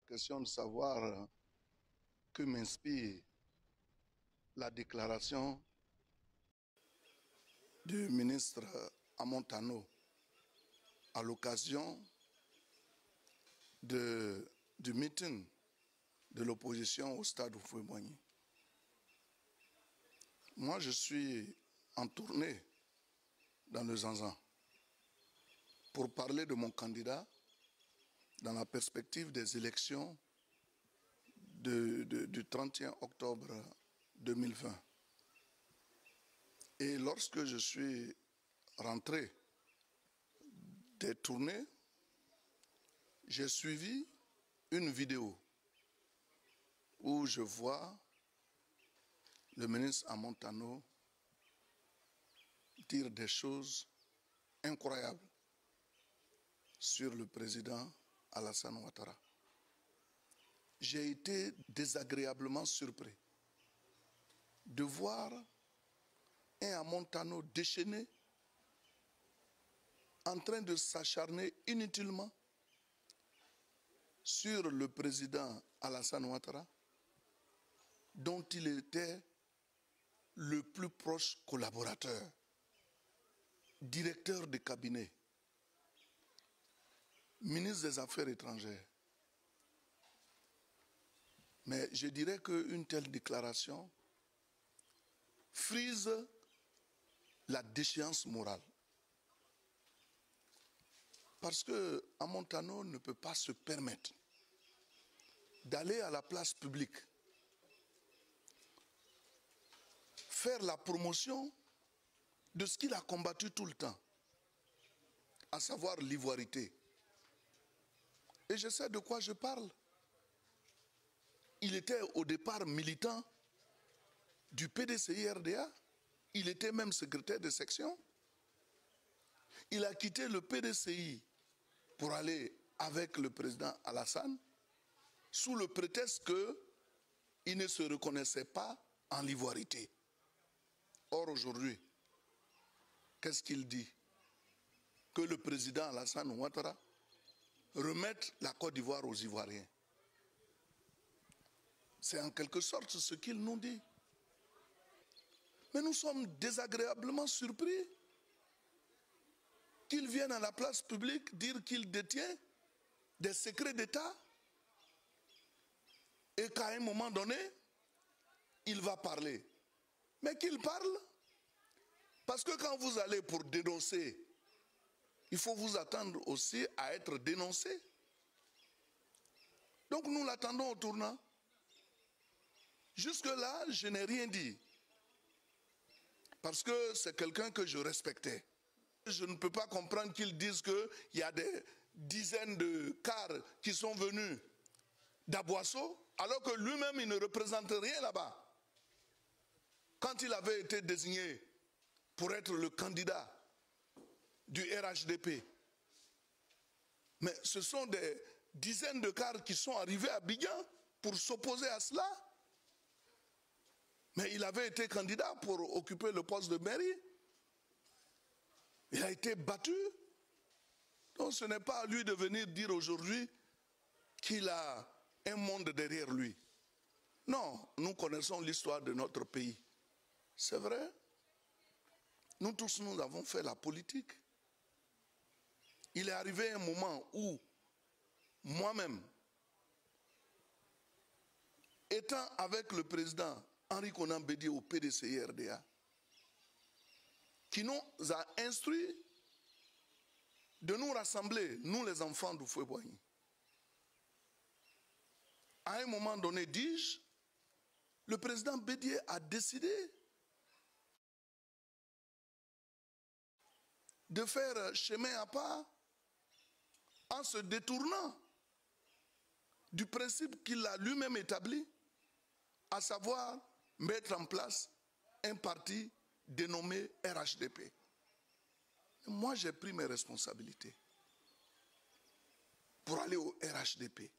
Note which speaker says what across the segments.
Speaker 1: Question de savoir que m'inspire la déclaration du ministre Amontano à l'occasion du meeting de l'opposition au stade Houphouët-Boigny. Moi, je suis en tournée dans le Zanzan pour parler de mon candidat dans la perspective des élections du 31 octobre 2020. Et lorsque je suis rentré des tournées, j'ai suivi une vidéo où je vois le ministre Amontano dire des choses incroyables sur le président Alassane Ouattara. J'ai été désagréablement surpris de voir un Amontano déchaîné en train de s'acharner inutilement sur le président Alassane Ouattara, dont il était le plus proche collaborateur, directeur de cabinet, ministre des Affaires étrangères. Mais je dirais qu'une telle déclaration frise la déchéance morale. Parce que Amontano ne peut pas se permettre d'aller à la place publique faire la promotion de ce qu'il a combattu tout le temps, à savoir l'ivoirité. Et je sais de quoi je parle. Il était au départ militant du PDCI-RDA. Il était même secrétaire de section. Il a quitté le PDCI pour aller avec le président Alassane sous le prétexte qu'il ne se reconnaissait pas en l'ivoirité. Or aujourd'hui, qu'est-ce qu'il dit? Que le président Alassane Ouattara remette la Côte d'Ivoire aux Ivoiriens. C'est en quelque sorte ce qu'il nous dit. Mais nous sommes désagréablement surpris qu'il vienne à la place publique dire qu'il détient des secrets d'État et qu'à un moment donné, il va parler. Mais qu'il parle, parce que quand vous allez pour dénoncer, il faut vous attendre aussi à être dénoncé. Donc nous l'attendons au tournant. Jusque-là, je n'ai rien dit. Parce que c'est quelqu'un que je respectais. Je ne peux pas comprendre qu'ils disent qu'il y a des dizaines de cars qui sont venus d'Aboisseau, alors que lui-même, il ne représente rien là-bas. Quand il avait été désigné pour être le candidat du RHDP, mais ce sont des dizaines de cars qui sont arrivés à Abidjan pour s'opposer à cela. Mais il avait été candidat pour occuper le poste de mairie. Il a été battu. Donc ce n'est pas à lui de venir dire aujourd'hui qu'il a un monde derrière lui. Non, nous connaissons l'histoire de notre pays. C'est vrai. Nous tous, nous avons fait la politique. Il est arrivé un moment où moi-même, étant avec le président Henri Konan Bédié au PDCI-RDA, qui nous a instruit de nous rassembler, nous les enfants d'Houphouët-Boigny. À un moment donné, dis-je, le président Bédié a décidé de faire chemin à part en se détournant du principe qu'il a lui-même établi, à savoir mettre en place un parti dénommé RHDP. Moi, j'ai pris mes responsabilités pour aller au RHDP.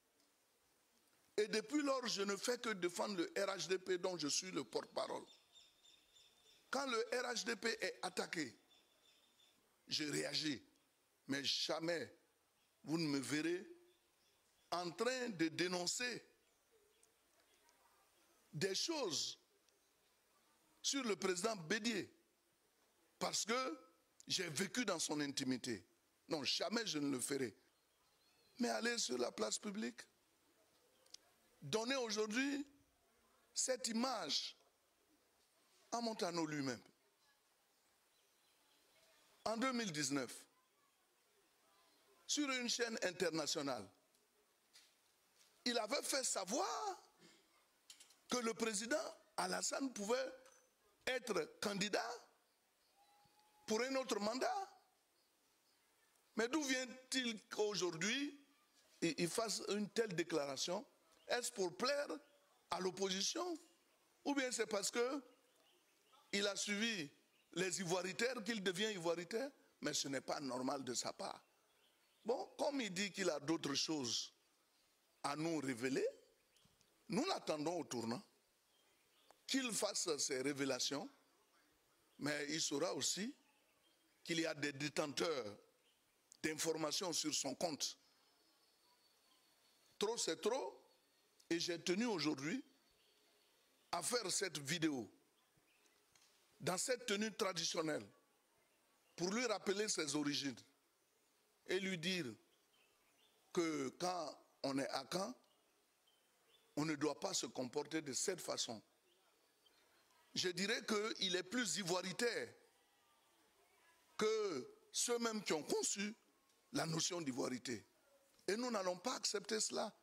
Speaker 1: Et depuis lors, je ne fais que défendre le RHDP dont je suis le porte-parole. Quand le RHDP est attaqué, je réagis. Mais jamais vous ne me verrez en train de dénoncer des choses sur le président Bédié parce que j'ai vécu dans son intimité. Non, jamais je ne le ferai. Mais aller sur la place publique, donner aujourd'hui cette image à Montano lui-même. En 2019, sur une chaîne internationale, il avait fait savoir que le président Alassane pouvait être candidat pour un autre mandat. Mais d'où vient-il qu'aujourd'hui, il fasse une telle déclaration? Est-ce pour plaire à l'opposition? Ou bien c'est parce qu'il a suivi les ivoiritaires qu'il devient ivoiritaire? Mais ce n'est pas normal de sa part. Bon, comme il dit qu'il a d'autres choses à nous révéler, nous l'attendons au tournant, qu'il fasse ses révélations, mais il saura aussi qu'il y a des détenteurs d'informations sur son compte. Trop c'est trop, et j'ai tenu aujourd'hui à faire cette vidéo dans cette tenue traditionnelle pour lui rappeler ses origines et lui dire que quand on est à Caen, on ne doit pas se comporter de cette façon. Je dirais qu'il est plus ivoiritaire que ceux-mêmes qui ont conçu la notion d'ivoirité. Et nous n'allons pas accepter cela.